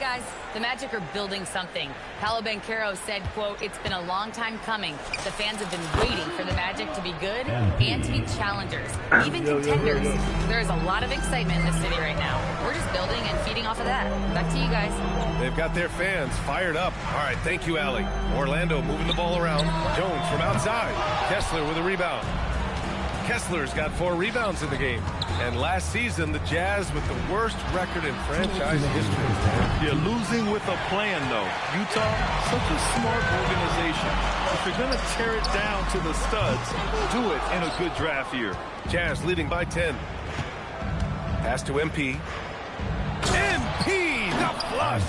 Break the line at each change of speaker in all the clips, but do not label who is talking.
Guys, the Magic are building something. Paolo Banchero said, quote, "It's been a long time coming. The fans have been waiting for the Magic to be good and to be challengers, even contenders." There is a lot of excitement in the city right now. We're just building and feeding off of that. Back to you guys.
They've got their fans fired up. All right, thank you, Allie. Orlando moving the ball around. Jones from outside. Kessler with a rebound. Kessler's got 4 rebounds in the game. And last season, the Jazz with the worst record in franchise history.
You're losing with a plan, though. Utah, such a smart organization. If you're going to tear it down to the studs, do it in a good draft year.
Jazz leading by 10. Pass to MP. MP, the flush.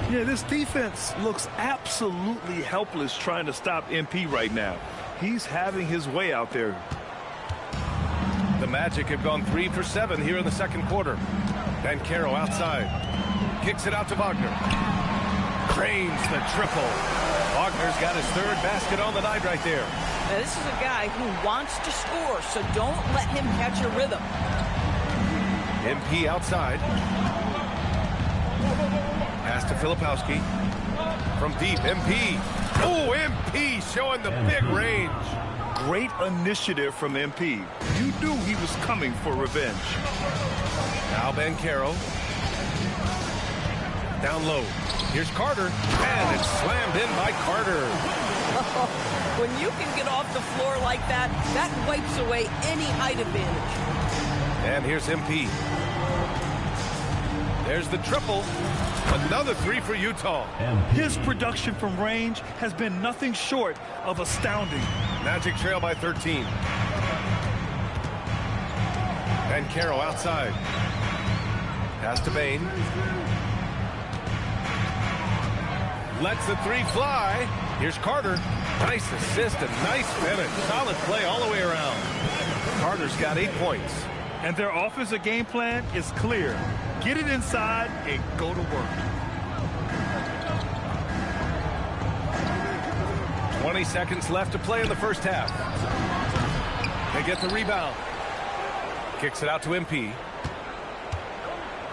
Yeah, this defense looks absolutely helpless trying to stop MP right now. He's having his way out there.
The Magic have gone 3 for 7 here in the second quarter. Banchero outside. Kicks it out to Wagner. Drains the triple. Wagner's got his 3rd basket on the night right there.
Now, this is a guy who wants to score, so don't let him catch a rhythm.
MP outside. Pass to Filipowski. From deep, MP. Oh, MP showing the big range.
Great initiative from MP. You knew he was coming for revenge.
Now Banchero. Down low. Here's Carter. And it's slammed in by Carter.
When you can get off the floor like that, that wipes away any height advantage.
And here's MP. There's the triple. Another 3 for Utah.
His production from range has been nothing short of astounding.
Magic trail by 13. Banchero outside. Pass to Bane. Lets the 3 fly. Here's Carter. Nice assist and nice finish. Solid play all the way around. Carter's got 8 points.
And their offensive game plan is clear. Get it inside and go to work.
20 seconds left to play in the first half. They get the rebound. Kicks it out to MP.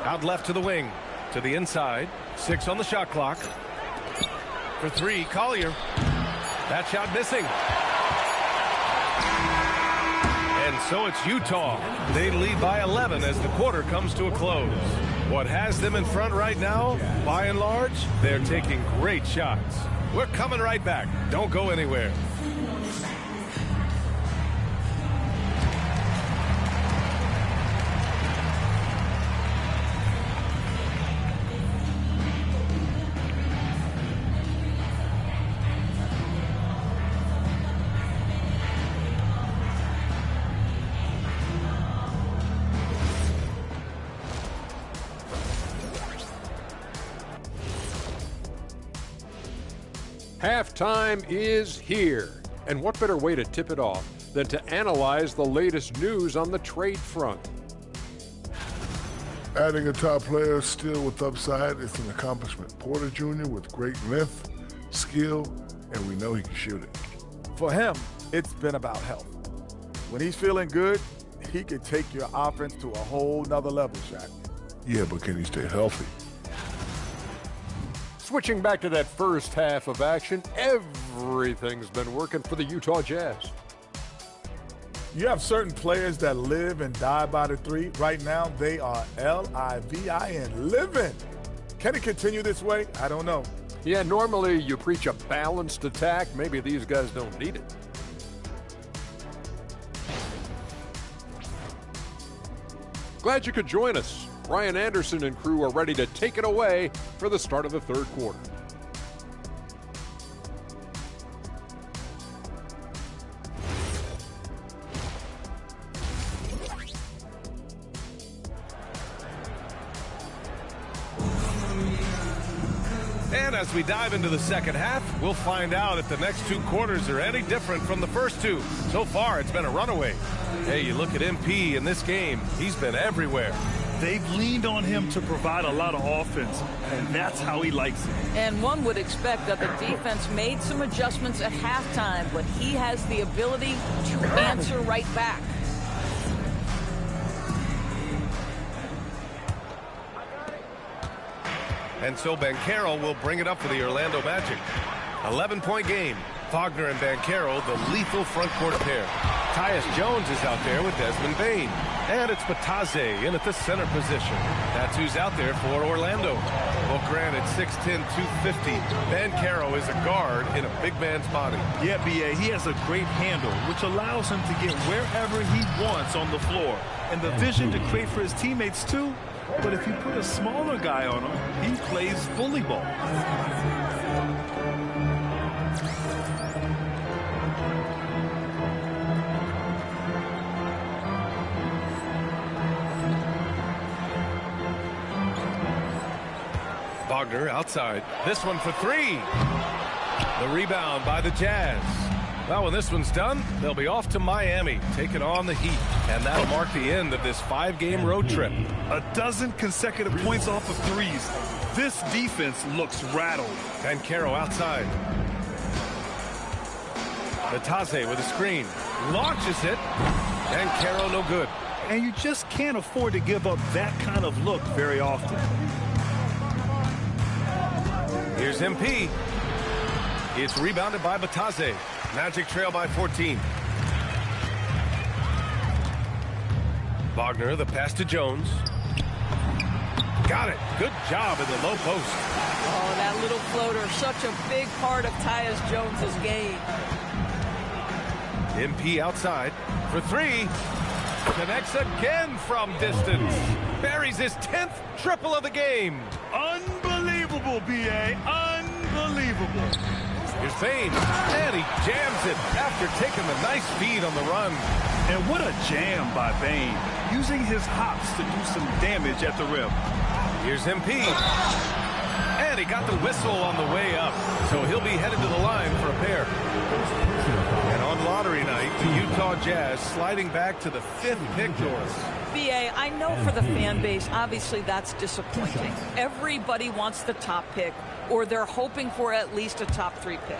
Out left to the wing. To the inside. 6 on the shot clock. For 3, Collier. That shot missing. And so it's Utah. They lead by 11 as the quarter comes to a close. What has them in front right now, by and large, they're taking great shots. We're coming right back. Don't go anywhere.
Halftime is here, and what better way to tip it off than to analyze the latest news on the trade front.
Adding a top player still with upside is an accomplishment. Porter Jr. with great length, skill, and we know he can shoot it.
For him, it's been about health. When he's feeling good, he can take your offense to a whole nother level, Shaq.
Yeah, but can he stay healthy?
Switching back to that first half of action, everything's been working for the Utah Jazz.
You have certain players that live and die by the 3. Right now, they are L-I-V-I-N, living. Can it continue this way? I don't know.
Yeah, normally you preach a balanced attack. Maybe these guys don't need it. Glad you could join us. Ryan Anderson and crew are ready to take it away for the start of the third quarter.
And as we dive into the second half, we'll find out if the next 2 quarters are any different from the first 2. So far, it's been a runaway. Hey, you look at MP in this game, he's been everywhere.
They've leaned on him to provide a lot of offense, and that's how he likes it.
And one would expect that the defense made some adjustments at halftime, but he has the ability to answer right back.
And so Banchero will bring it up for the Orlando Magic. 11-point game. Wagner and Banchero, the lethal front court pair. Tyus Jones is out there with Desmond Bane. And it's Batadze in at the center position. That's who's out there for Orlando. Well, granted, 6'10", 250. Banchero is a guard in a big man's body.
Yeah, B.A., he has a great handle, which allows him to get wherever he wants on the floor. And the vision to create for his teammates, too. But if you put a smaller guy on him, he plays bully ball.
Wagner outside. This one for three. The rebound by the Jazz. Well, when this one's done, they'll be off to Miami, taking on the Heat. And that'll mark the end of this 5-game road trip.
A dozen consecutive points off of threes. This defense looks rattled.
Banchero outside. Batadze with a screen. Launches it. Banchero no good.
And you just can't afford to give up that kind of look very often.
Here's MP. It's rebounded by Batadze. Magic trail by 14. Wagner, the pass to Jones. Got it. Good job in the low post.
Oh, that little floater, such a big part of Tyus Jones's game.
MP outside for three. Connects again from distance. Buries his 10th triple of the game.
Unbelievable, B.A. Unbelievable.
Here's Bane, and he jams it after taking the nice feed on the run.
And what a jam by Bane, using his hops to do some damage at the rim.
Here's MP. And he got the whistle on the way up, so he'll be headed to the line for a pair. And on lottery night, the Utah Jazz sliding back to the 5th pick, Doris.
B.A., I know for the fan base, obviously that's disappointing. Everybody wants the top pick, or they're hoping for at least a top 3 pick.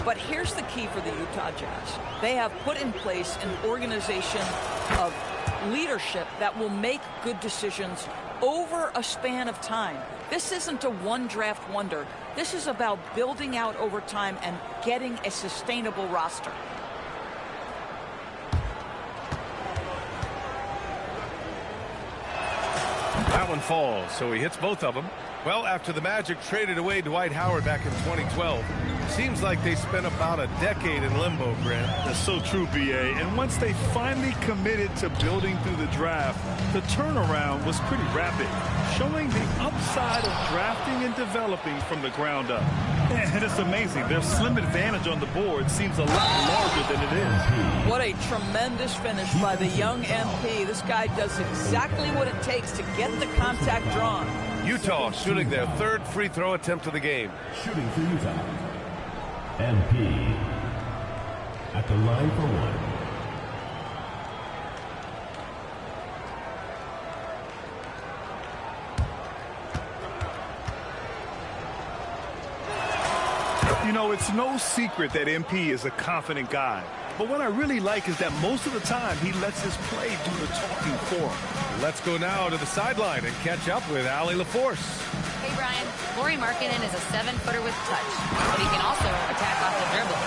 But here's the key for the Utah Jazz. They have put in place an organization of leadership that will make good decisions over a span of time. This isn't a one draft wonder. This is about building out over time and getting a sustainable roster.
That one falls, so he hits both of them. Well, after the Magic traded away Dwight Howard back in 2012, seems like they spent about a decade in limbo, Grant.
That's so true, B.A. And once they finally committed to building through the draft, the turnaround was pretty rapid, showing the upside of drafting and developing from the ground up. And it's amazing. Their slim advantage on the board seems a lot larger than it is.
What a tremendous finish by the young MP. This guy does exactly what it takes to get the contact drawn.
Utah shooting their 3rd free throw attempt of the game.
Shooting for Utah. MP at the line for one.
You know, it's no secret that MP is a confident guy. But what I really like is that most of the time he lets his play do the talking for him.
Let's go now to the sideline and catch up with Allie LaForce.
Hey, Brian. Lauri Markkanen is a 7-footer with touch, but he can also attack off the dribble.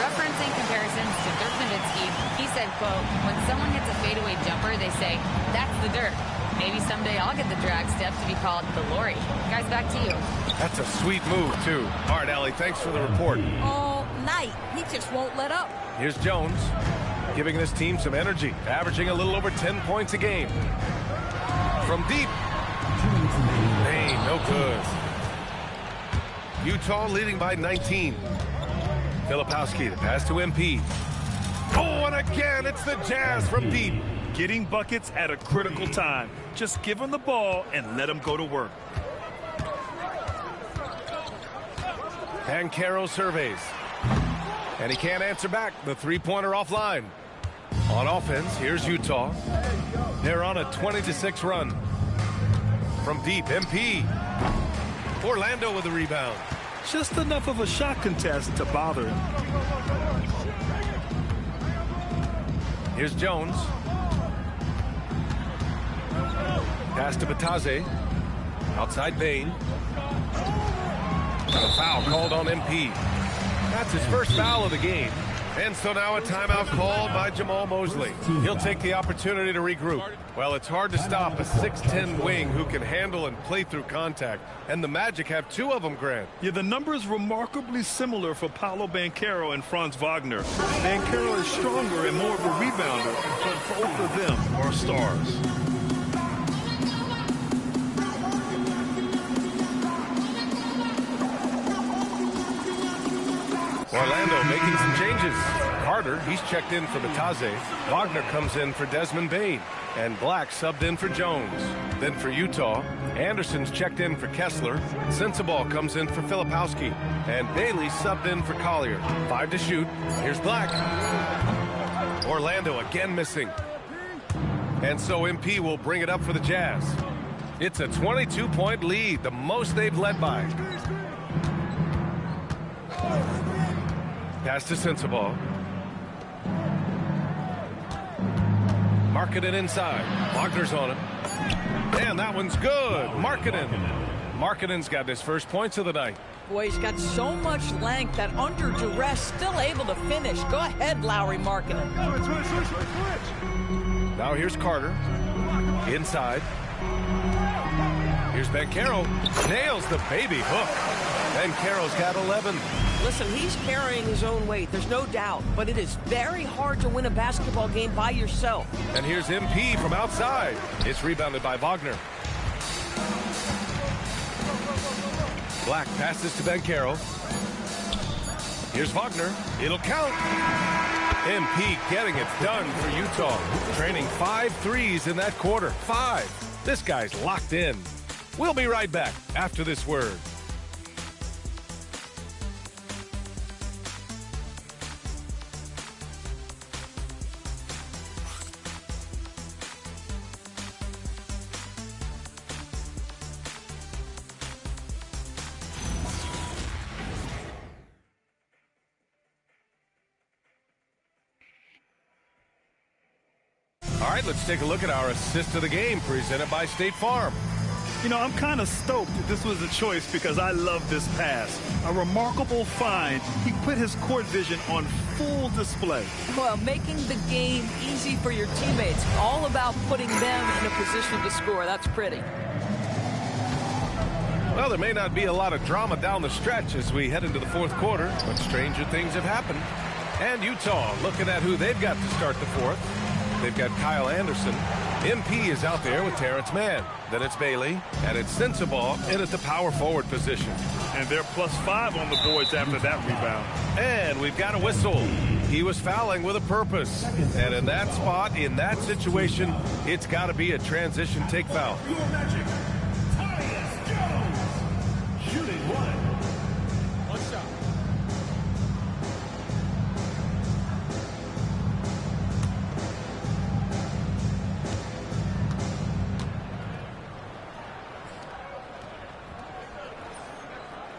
Referencing comparisons to Dirk Nowitzki, he said, quote, when someone hits a fadeaway jumper, they say, that's the Dirk. Maybe someday I'll get the drag step to be called the Lauri. Guys, back to you.
That's a sweet move, too. All right, Allie, thanks for the report.
All night. He just won't let up.
Here's Jones, giving this team some energy, averaging a little over 10 points a game. From deep. Bane, no good. Utah leading by 19. Filipowski, the pass to MP. Oh, and again, it's the Jazz from deep.
Getting buckets at a critical time. Just give him the ball and let him go to work.
Banchero surveys. And he can't answer back. The three-pointer offline. On offense, here's Utah. They're on a 20-6 run. From deep, MP. Orlando with the rebound.
Just enough of a shot contest to bother him.
Here's Jones. Pass to Batadze. Outside Bain. A foul called on MP. That's his first foul of the game. And so now a timeout called by Jamal Mosley. He'll take the opportunity to regroup. Well, it's hard to stop a 6'10 wing who can handle and play through contact. And the Magic have two of them, Grant.
Yeah, the number is remarkably similar for Paolo Banchero and Franz Wagner. Banchero is stronger and more of a rebounder, but both of them are stars.
Orlando making some changes. Carter, he's checked in for Batase. Wagner comes in for Desmond Bain. And Black subbed in for Jones. Then for Utah, Anderson's checked in for Kessler. Sensabaugh comes in for Filipowski. And Bailey subbed in for Collier. 5 to shoot. Here's Black. Orlando again missing. And so MP will bring it up for the Jazz. It's a 22-point lead, the most they've led by. Pass to Sensabaugh. Markkanen inside. Wagner's on him. And that one's good. Markkanen's got his first points of the night.
Boy, he's got so much length that under duress, still able to finish. Go ahead, Lauri Markkanen.
Now here's Carter. Inside. Here's Banchero. Nails the baby hook. Banchero's got 11.
Listen, he's carrying his own weight, there's no doubt, but it is very hard to win a basketball game by yourself.
And here's MP from outside. It's rebounded by Wagner. Black passes to Banchero. Here's Wagner. It'll count. MP getting it done for Utah. Training 5 threes in that quarter. 5. This guy's locked in. We'll be right back after this word. All right, let's take a look at our assist of the game presented by State Farm.
You know, I'm kind of stoked that this was a choice because I love this pass. A remarkable find. He put his court vision on full display.
Well, making the game easy for your teammates. All about putting them in a position to score. That's pretty.
Well, there may not be a lot of drama down the stretch as we head into the fourth quarter, but stranger things have happened. And Utah looking at who they've got to start the fourth. They've got Kyle Anderson. MP is out there with Terrence Mann. Then it's Bailey, and it's Sensabaugh in at the power forward position.
And they're +5 on the boards after that rebound.
And we've got a whistle. He was fouling with a purpose. And in that spot, in that situation, it's got to be a transition take foul.
Shooting one shot.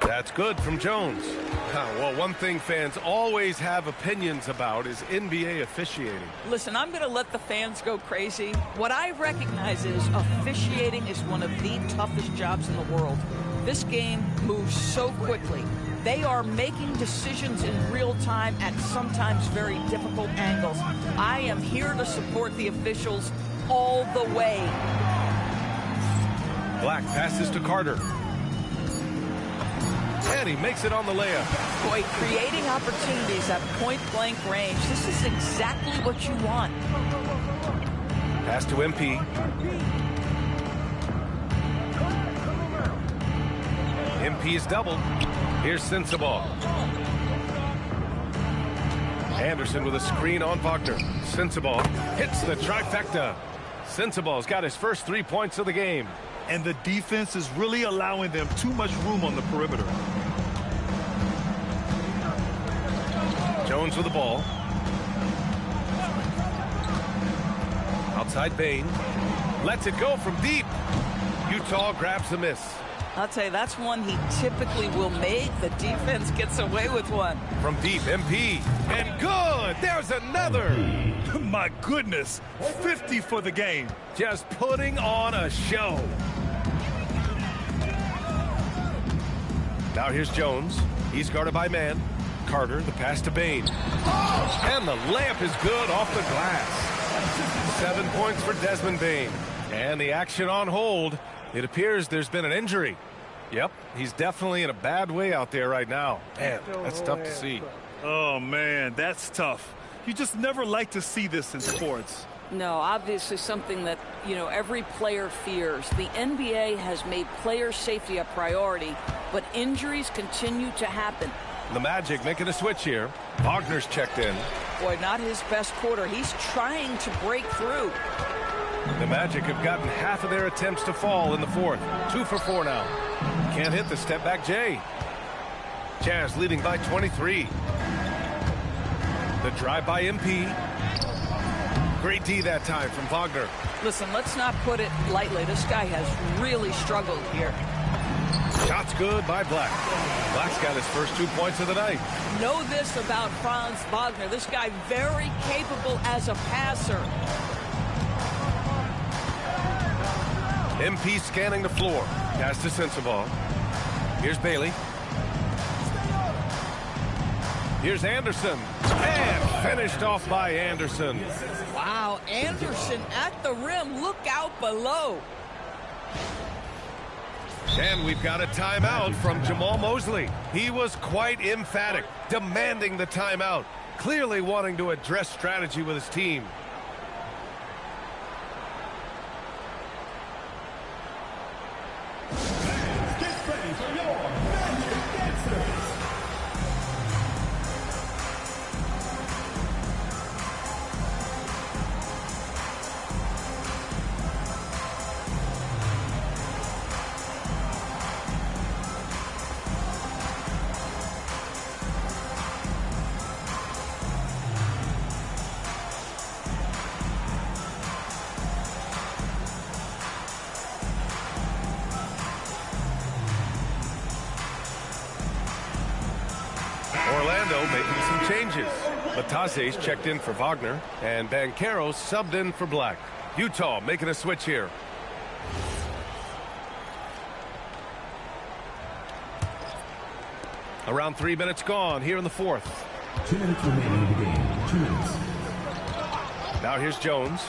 That's good from Jones. Well, one thing fans always have opinions about is NBA officiating.
Listen, I'm going to let the fans go crazy. What I recognize is officiating is one of the toughest jobs in the world. This game moves so quickly. They are making decisions in real time at sometimes very difficult angles. I am here to support the officials all the way.
Black passes to Carter. And he makes it on the layup.
Boy, creating opportunities at point-blank range. This is exactly what you want.
Pass to MP. MP is doubled. Here's Sensabaugh. Anderson with a screen on Wagner. Sensabaugh hits the trifecta. Sensabaugh's got his first 3 points of the game.
And the defense is really allowing them too much room on the perimeter.
Jones with the ball. Outside Bain. Lets it go from deep. Utah grabs the miss.
I'll tell you, that's one he typically will make. The defense gets away with one.
From deep, MP. And good! There's another!
My goodness, 50 for the game.
Just putting on a show. Now here's Jones. He's guarded by Mann. Carter, the pass to Bane. And the layup is good off the glass. 7 points for Desmond Bane. And the action on hold. It appears there's been an injury. Yep, he's definitely in a bad way out there right now. Man, that's tough to see.
Oh, man, that's tough. You just never like to see this in sports.
No, obviously something that, every player fears. The NBA has made player safety a priority, but injuries continue to happen.
The Magic making a switch here. Wagner's checked in.
Boy, not his best quarter. He's trying to break through.
The Magic have gotten half of their attempts to fall in the fourth. 2 for 4 now. Can't hit the step back Jay. Jazz leading by 23. The drive by MP. Great D that time from Wagner.
Listen, let's not put it lightly. This guy has really struggled here.
Shots good by Black. Black's got his first 2 points of the night.
Know this about Franz Wagner. This guy very capable as a passer.
MP scanning the floor. Pass to Sensabaugh. Here's Bailey. Here's Anderson. And finished off by Anderson.
Wow, Anderson at the rim. Look out below.
And we've got a timeout from Jamal Mosley. He was quite emphatic, demanding the timeout, clearly wanting to address strategy with his team.
Get ready for your Magic Dancers.
Orlando making some changes. Latase's checked in for Wagner, and Banchero subbed in for Black. Utah making a switch here. Around 3 minutes gone here in the fourth.
2 minutes remaining in the game. 2 minutes.
Now here's Jones.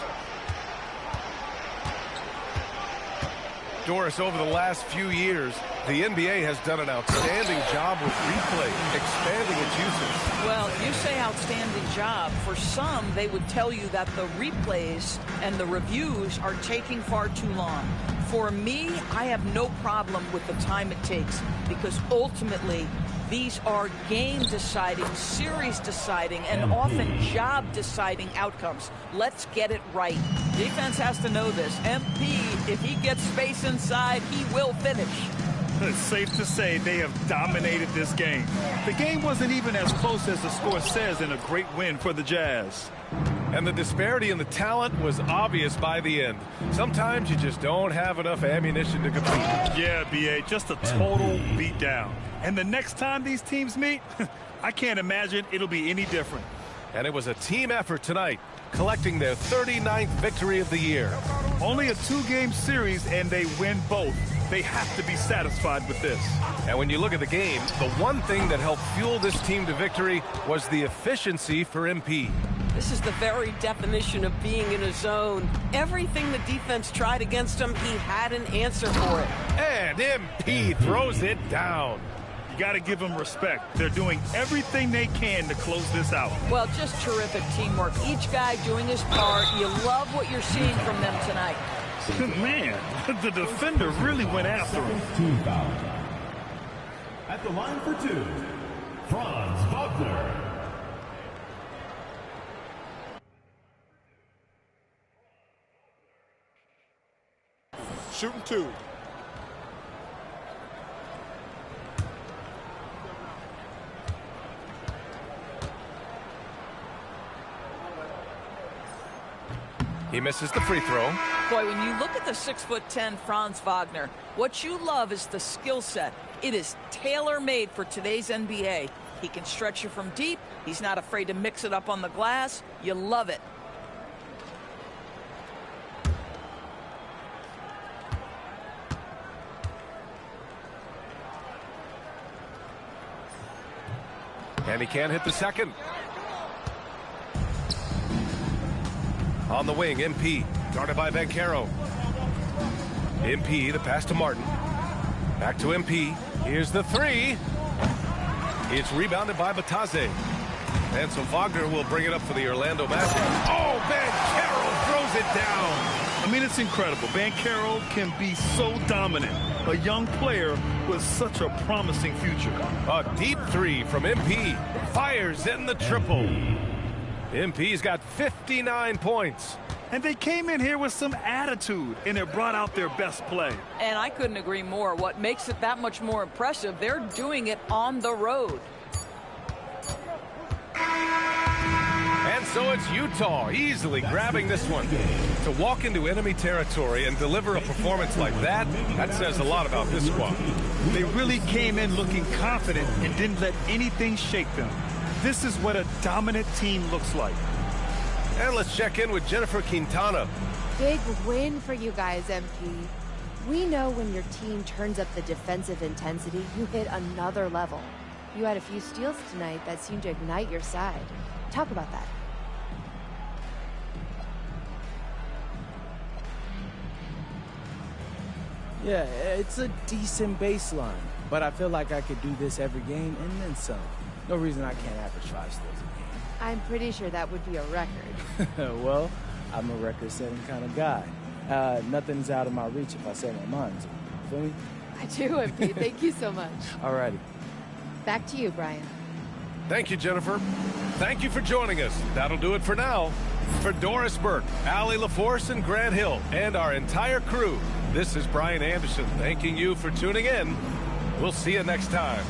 Doris, over the last few years, the NBA has done an outstanding job with replay, expanding its usage.
Well, you say outstanding job. For some, they would tell you that the replays and the reviews are taking far too long. For me, I have no problem with the time it takes because ultimately, these are game-deciding, series-deciding, and often job-deciding outcomes. Let's get it right. Defense has to know this. MP, if he gets space inside, he will finish.
It's safe to say they have dominated this game. The game wasn't even as close as the score says in a great win for the Jazz.
And the disparity in the talent was obvious by the end. Sometimes you just don't have enough ammunition to compete.
Yeah, B.A., just a total beatdown. And the next time these teams meet, I can't imagine it'll be any different.
And it was a team effort tonight, collecting their 39th victory of the year.
Only a 2-game series, and they win both. They have to be satisfied with this.
And when you look at the game, the one thing that helped fuel this team to victory was the efficiency for MP.
This is the very definition of being in a zone. Everything the defense tried against him, he had an answer for it.
And MP throws it down.
You got to give them respect. They're doing everything they can to close this out.
Well, just terrific teamwork. Each guy doing his part. You love what you're seeing from them tonight.
Man, the defender really went after him.
Team foul. At the line for 2, Franz Wagner.
Shooting 2.
He misses the free throw.
Boy, when you look at the 6'10" Franz Wagner, what you love is the skill set. It is tailor-made for today's NBA. He can stretch you from deep. He's not afraid to mix it up on the glass. You love it.
And he can't hit the second. On the wing, MP, guarded by Banchero. MP, the pass to Martin. Back to MP. Here's the three. It's rebounded by Batase. And so Wagner will bring it up for the Orlando Magic. Oh, Banchero throws it down.
I mean, it's incredible. Banchero can be so dominant. A young player with such a promising future.
A deep three from MP. Fires in the triple. MP's got 59 points.
And they came in here with some attitude, and it brought out their best play.
And I couldn't agree more. What makes it that much more impressive, they're doing it on the road.
And so it's Utah easily grabbing this one. To walk into enemy territory and deliver a performance like that, that says a lot about this squad.
They really came in looking confident and didn't let anything shake them. This is what a dominant team looks like.
And let's check in with Jennifer Quintana.
Big win for you guys, MP. We know when your team turns up the defensive intensity, you hit another level. You had a few steals tonight that seemed to ignite your side. Talk about that.
Yeah, it's a decent baseline, but I feel like I could do this every game and then some. No reason I can't average 5 steals a game.
I'm pretty sure that would be a record.
Well, I'm a record-setting kind of guy. Nothing's out of my reach if I set my mind to it. Feel me?
I do, MP. Thank you so much.
Alrighty.
Back to you, Brian.
Thank you, Jennifer. Thank you for joining us. That'll do it for now. For Doris Burke, Allie LaForce, and Grant Hill, and our entire crew, this is Brian Anderson thanking you for tuning in. We'll see you next time.